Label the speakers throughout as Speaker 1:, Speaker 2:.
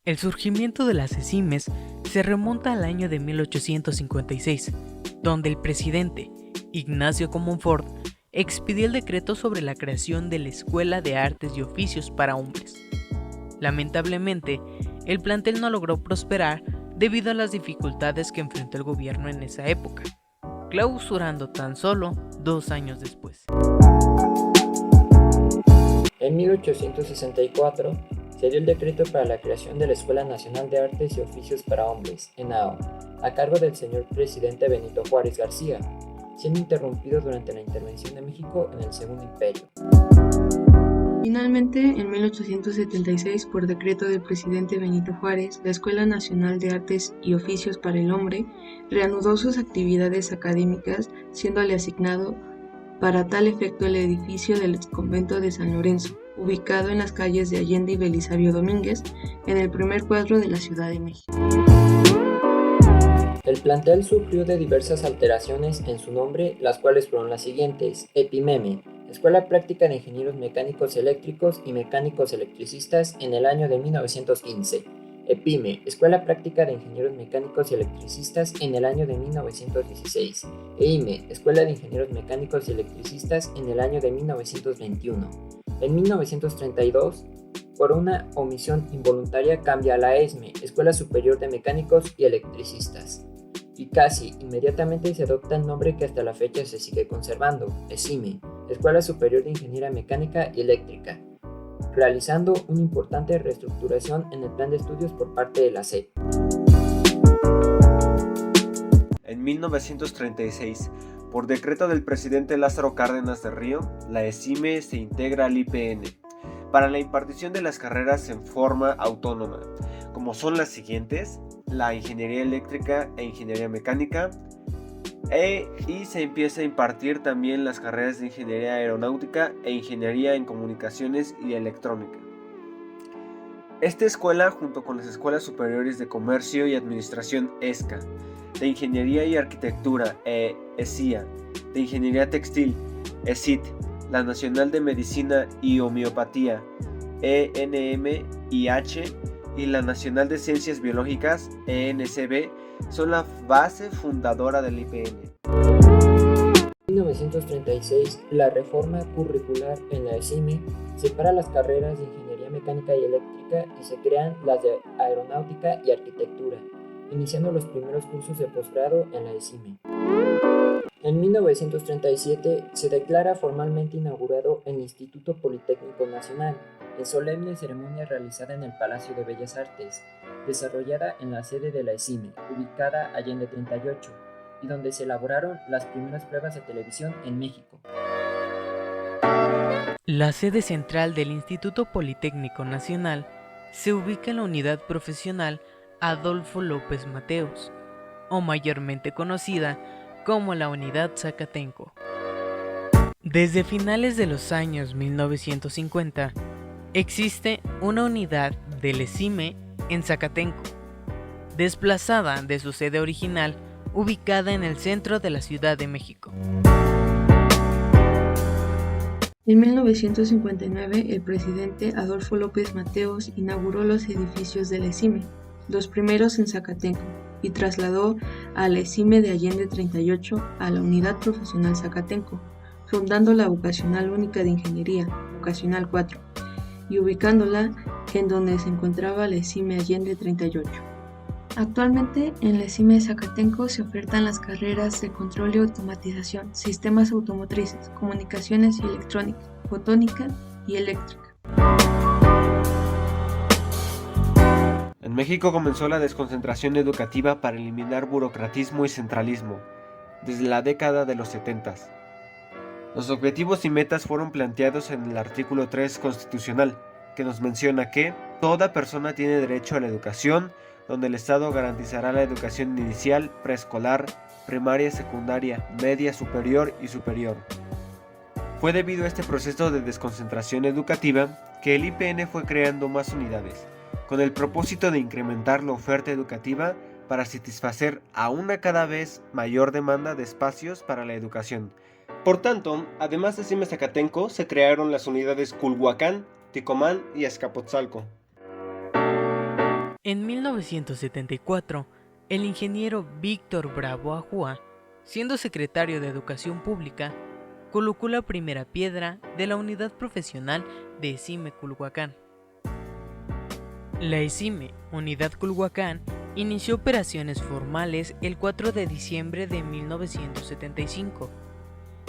Speaker 1: El surgimiento de las ESIMES se remonta al año de 1856, donde el presidente Ignacio Comonfort expidió el decreto sobre la creación de la Escuela de Artes y Oficios para Hombres. Lamentablemente, el plantel no logró prosperar debido a las dificultades que enfrentó el gobierno en esa época, clausurando tan solo 2 años después.
Speaker 2: En 1864 se dio el decreto para la creación de la Escuela Nacional de Artes y Oficios para Hombres, ENAO, a cargo del señor presidente Benito Juárez García, siendo interrumpido durante la intervención de México en el Segundo Imperio.
Speaker 3: Finalmente, en 1876, por decreto del presidente Benito Juárez, la Escuela Nacional de Artes y Oficios para el Hombre reanudó sus actividades académicas, siéndole asignado para tal efecto el edificio del exconvento de San Lorenzo, ubicado en las calles de Allende y Belisario Domínguez, en el primer cuadro de la Ciudad de México.
Speaker 2: El plantel sufrió de diversas alteraciones en su nombre, las cuales fueron las siguientes: EPIMEME, Escuela Práctica de Ingenieros Mecánicos Eléctricos y Mecánicos Electricistas, en el año de 1915. EPIME, Escuela Práctica de Ingenieros Mecánicos y Electricistas, en el año de 1916. EIME, Escuela de Ingenieros Mecánicos y Electricistas, en el año de 1921. En 1932, por una omisión involuntaria, cambia a la ESME, Escuela Superior de Mecánicos y Electricistas. Y casi inmediatamente se adopta el nombre que hasta la fecha se sigue conservando, ESIME, Escuela Superior de Ingeniería Mecánica y Eléctrica, realizando una importante reestructuración en el plan de estudios por parte de la SEP.
Speaker 4: En 1936, por decreto del presidente Lázaro Cárdenas de Río, la ESIME se integra al IPN para la impartición de las carreras en forma autónoma, como son las siguientes: la Ingeniería Eléctrica e Ingeniería Mecánica, y se empieza a impartir también las carreras de Ingeniería Aeronáutica e Ingeniería en Comunicaciones y Electrónica. Esta escuela, junto con las Escuelas Superiores de Comercio y Administración ESCA, de Ingeniería y Arquitectura ESIA, de Ingeniería Textil ESIT, la Nacional de Medicina y Homeopatía ENMIH y la Nacional de Ciencias Biológicas ENCB, son la base fundadora del IPN.
Speaker 2: En 1936, la reforma curricular en la ESIME separa las carreras de Ingeniería Mecánica y Eléctrica y se crean las de Aeronáutica y Arquitectura, iniciando los primeros cursos de posgrado en la ESIME. En 1937 se declara formalmente inaugurado el Instituto Politécnico Nacional, en solemne ceremonia realizada en el Palacio de Bellas Artes, desarrollada en la sede de la ESIME, ubicada Allende 38, y donde se elaboraron las primeras pruebas de televisión en México.
Speaker 1: La sede central del Instituto Politécnico Nacional se ubica en la unidad profesional Adolfo López Mateos, o mayormente conocida como la Unidad Zacatenco. Desde finales de los años 1950, existe una unidad del ESIME en Zacatenco, desplazada de su sede original, ubicada en el centro de la Ciudad de México.
Speaker 3: En 1959, el presidente Adolfo López Mateos inauguró los edificios de la ESIME, los primeros en Zacatenco, y trasladó a la ESIME de Allende 38 a la Unidad Profesional Zacatenco, fundando la Vocacional Única de Ingeniería, Vocacional 4, y ubicándola en donde se encontraba la ESIME Allende 38. Actualmente en la ESIME Zacatenco se ofertan las carreras de Control y Automatización, Sistemas Automotrices, Comunicaciones y Electrónica, Fotónica y Eléctrica.
Speaker 4: En México comenzó la desconcentración educativa para eliminar burocratismo y centralismo, desde la década de los 70. Los objetivos y metas fueron planteados en el artículo 3 constitucional, que nos menciona que toda persona tiene derecho a la educación, donde el Estado garantizará la educación inicial, preescolar, primaria, secundaria, media, superior y superior. Fue debido a este proceso de desconcentración educativa que el IPN fue creando más unidades, con el propósito de incrementar la oferta educativa para satisfacer a una cada vez mayor demanda de espacios para la educación. Por tanto, además de ESIME Zacatenco, se crearon las unidades Culhuacán, Ticomán y Azcapotzalco.
Speaker 1: En 1974, el ingeniero Víctor Bravo Ajua, siendo secretario de Educación Pública, colocó la primera piedra de la unidad profesional de ESIME Culhuacán. La ESIME, Unidad Culhuacán, inició operaciones formales el 4 de diciembre de 1975,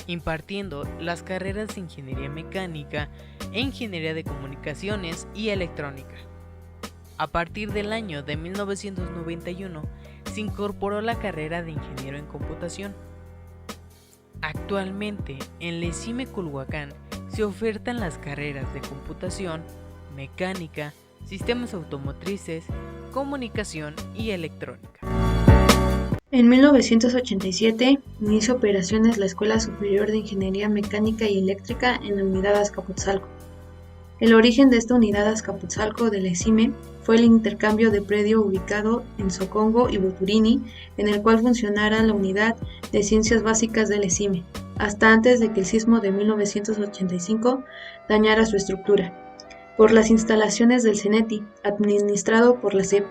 Speaker 1: impartiendo las carreras de Ingeniería Mecánica e Ingeniería de Comunicaciones y Electrónica. A partir del año de 1991, se incorporó la carrera de Ingeniero en Computación. Actualmente, en la ESIME Culhuacán se ofertan las carreras de Computación, Mecánica, Sistemas Automotrices, Comunicación y Electrónica.
Speaker 3: En 1987 inició operaciones la Escuela Superior de Ingeniería Mecánica y Eléctrica en la unidad Azcapotzalco. El origen de esta unidad Azcapotzalco de la ESIME fue el intercambio de predio ubicado en Socongo y Boturini, en el cual funcionara la unidad de Ciencias Básicas de la ESIME, hasta antes de que el sismo de 1985 dañara su estructura, por las instalaciones del CENETI, administrado por la SEP,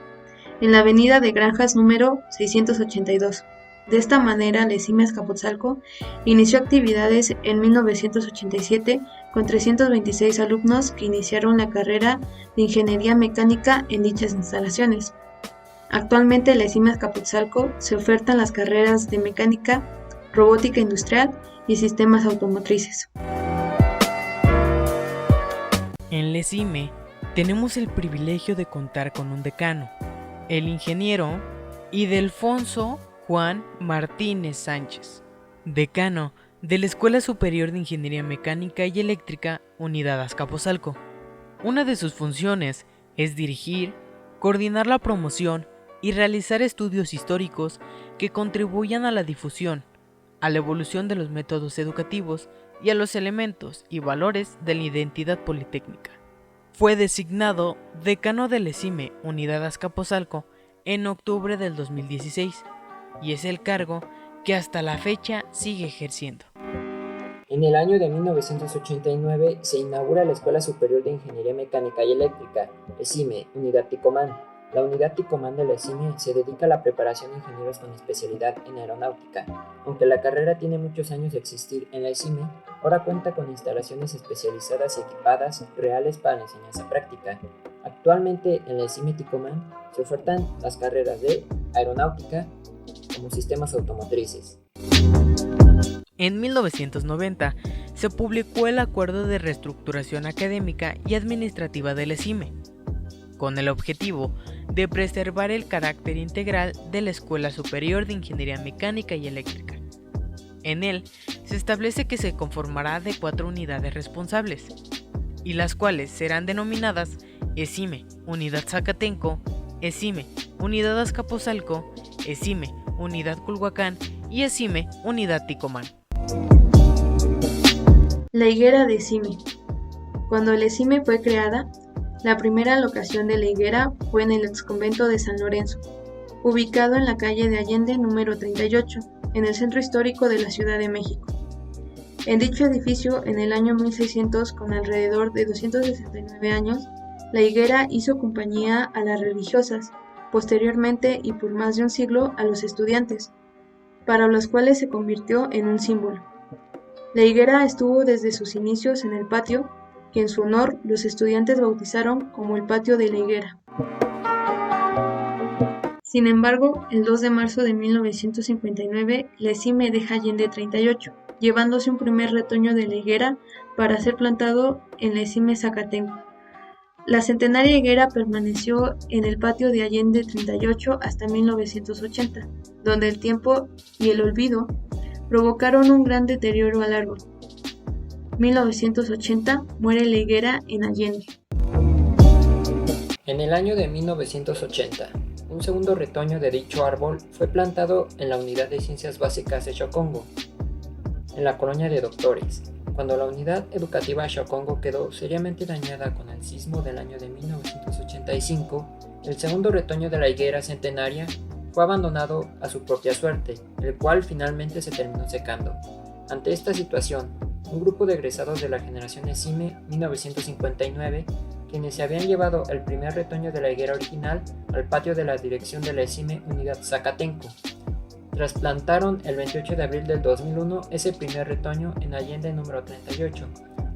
Speaker 3: en la avenida de Granjas número 682. De esta manera, la ESIME Azcapotzalco inició actividades en 1987 con 326 alumnos que iniciaron la carrera de Ingeniería Mecánica en dichas instalaciones. Actualmente en la ESIME Azcapotzalco se ofertan las carreras de Mecánica, Robótica Industrial y Sistemas Automotrices.
Speaker 1: En la ESIME tenemos el privilegio de contar con un decano, el ingeniero Ildefonso Juan Martínez Sánchez, decano de la Escuela Superior de Ingeniería Mecánica y Eléctrica, Unidad Azcapotzalco. Una de sus funciones es dirigir, coordinar la promoción y realizar estudios históricos que contribuyan a la difusión, a la evolución de los métodos educativos y a los elementos y valores de la identidad politécnica. Fue designado decano de la ESIME Unidad Azcapotzalco en octubre del 2016 y es el cargo que hasta la fecha sigue ejerciendo.
Speaker 2: En el año de 1989 se inaugura la Escuela Superior de Ingeniería Mecánica y Eléctrica, ESIME, Unidad Ticomán. La Unidad Ticomán de la ESIME se dedica a la preparación de ingenieros con especialidad en aeronáutica. Aunque la carrera tiene muchos años de existir en la ESIME, ahora cuenta con instalaciones especializadas y equipadas reales para la enseñanza práctica. Actualmente en la ESIME Ticomán se ofertan las carreras de aeronáutica como sistemas automotrices.
Speaker 1: En 1990 se publicó el Acuerdo de Reestructuración Académica y Administrativa de la ESIME, con el objetivo de preservar el carácter integral de la Escuela Superior de Ingeniería Mecánica y Eléctrica. En él se establece que se conformará de 4 unidades responsables, y las cuales serán denominadas ESIME, Unidad Zacatenco, ESIME, Unidad Azcapotzalco, ESIME, Unidad Culhuacán y ESIME, Unidad Ticomán.
Speaker 3: La higuera de ESIME. Cuando la ESIME fue creada, la primera locación de la higuera fue en el exconvento de San Lorenzo, ubicado en la calle de Allende número 38, en el centro histórico de la Ciudad de México. En dicho edificio, en el año 1600, con alrededor de 269 años, la higuera hizo compañía a las religiosas, posteriormente y por más de un siglo a los estudiantes, para los cuales se convirtió en un símbolo. La higuera estuvo desde sus inicios en el patio, que en su honor los estudiantes bautizaron como el Patio de la Higuera. Sin embargo, el 2 de marzo de 1959, la ESIME deja Allende 38, llevándose un primer retoño de la higuera para ser plantado en la ESIME Zacatenco. La centenaria higuera permaneció en el patio de Allende 38 hasta 1980, donde el tiempo y el olvido provocaron un gran deterioro al árbol. 1980 muere la higuera en Allende.
Speaker 2: En el año de 1980, un segundo retoño de dicho árbol fue plantado en la Unidad de Ciencias Básicas de Xocongo, en la colonia de Doctores, cuando la unidad educativa Xocongo quedó seriamente dañada con el sismo del año de 1985. El segundo retoño de la higuera centenaria fue abandonado a su propia suerte, el cual finalmente se terminó secando. Ante esta situación, un grupo de egresados de la generación ESIME 1959 quienes se habían llevado el primer retoño de la higuera original al patio de la dirección de la ESIME Unidad Zacatenco. Trasplantaron el 28 de abril del 2001 ese primer retoño en Allende número 38,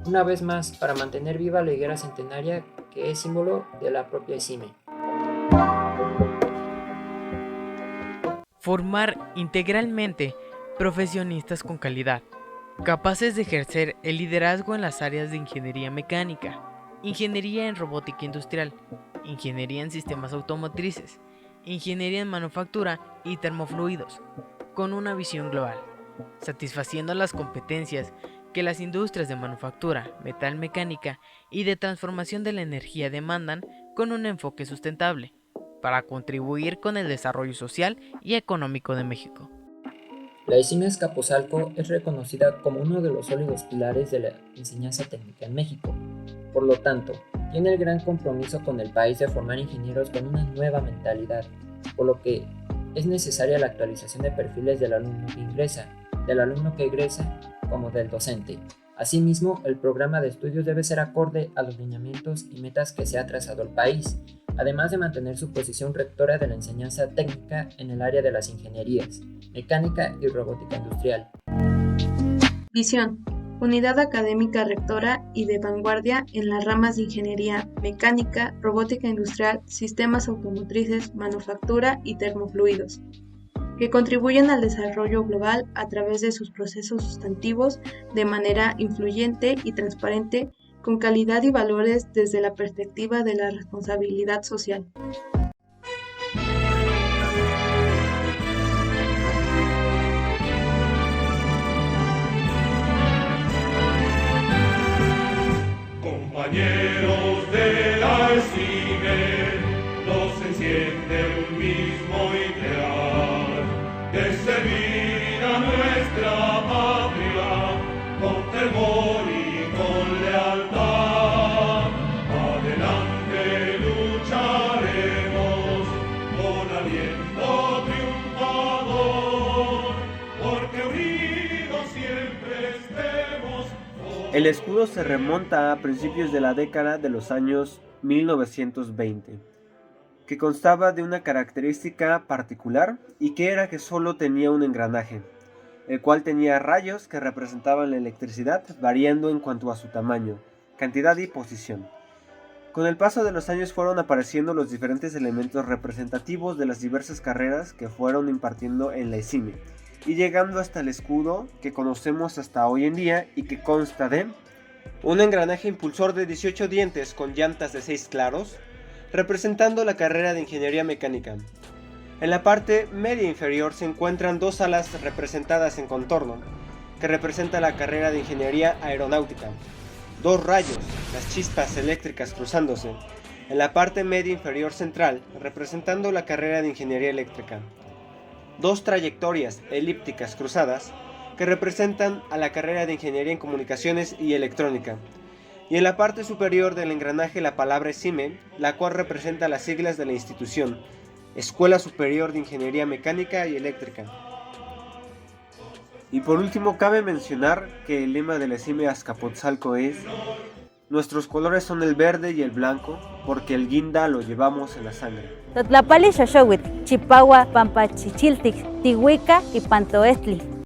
Speaker 2: una vez más para mantener viva la higuera centenaria que es símbolo de la propia ESIME.
Speaker 1: Formar integralmente profesionistas con calidad, capaces de ejercer el liderazgo en las áreas de ingeniería mecánica, ingeniería en robótica industrial, ingeniería en sistemas automotrices, ingeniería en manufactura y termofluidos, con una visión global, satisfaciendo las competencias que las industrias de manufactura, metalmecánica y de transformación de la energía demandan con un enfoque sustentable, para contribuir con el desarrollo social y económico de México.
Speaker 2: La ESIME Azcapotzalco es reconocida como uno de los sólidos pilares de la enseñanza técnica en México. Por lo tanto, tiene el gran compromiso con el país de formar ingenieros con una nueva mentalidad, por lo que es necesaria la actualización de perfiles del alumno que ingresa, del alumno que egresa, como del docente. Asimismo, el programa de estudios debe ser acorde a los lineamientos y metas que se ha trazado el país, además de mantener su posición rectora de la enseñanza técnica en el área de las ingenierías, mecánica y robótica industrial.
Speaker 3: Visión: unidad académica rectora y de vanguardia en las ramas de ingeniería mecánica, robótica industrial, sistemas automotrices, manufactura y termofluidos, que contribuyen al desarrollo global a través de sus procesos sustantivos de manera influyente y transparente, con calidad y valores desde la perspectiva de la responsabilidad social.
Speaker 5: Compañeros de la ESIME, nos enciende un mismo ideal de servir a nuestra patria con fervor y con lealtad. Adelante lucharemos con aliento triunfador, porque unidos siempre estemos.
Speaker 4: El escudo se remonta a principios de la década de los años 1920, que constaba de una característica particular y que era que solo tenía un engranaje, el cual tenía rayos que representaban la electricidad variando en cuanto a su tamaño, cantidad y posición. Con el paso de los años fueron apareciendo los diferentes elementos representativos de las diversas carreras que fueron impartiendo en la ESIME, y llegando hasta el escudo que conocemos hasta hoy en día y que consta de un engranaje impulsor de 18 dientes con llantas de 6 claros, representando la carrera de ingeniería mecánica. En la parte media inferior se encuentran dos alas representadas en contorno, que representa la carrera de ingeniería aeronáutica, dos rayos, las chispas eléctricas cruzándose, en la parte media inferior central, representando la carrera de ingeniería eléctrica, dos trayectorias elípticas cruzadas que representan a la carrera de ingeniería en comunicaciones y electrónica, y en la parte superior del engranaje la palabra ESIME, la cual representa las siglas de la institución, Escuela Superior de Ingeniería Mecánica y Eléctrica. Y por último cabe mencionar que el lema de la ESIME Azcapotzalco es: nuestros colores son el verde y el blanco, porque el guinda lo llevamos en la sangre.
Speaker 6: Totlapali Xoxowitl, Chipahua, Pampachichiltic, Tihuica y Pantoestli.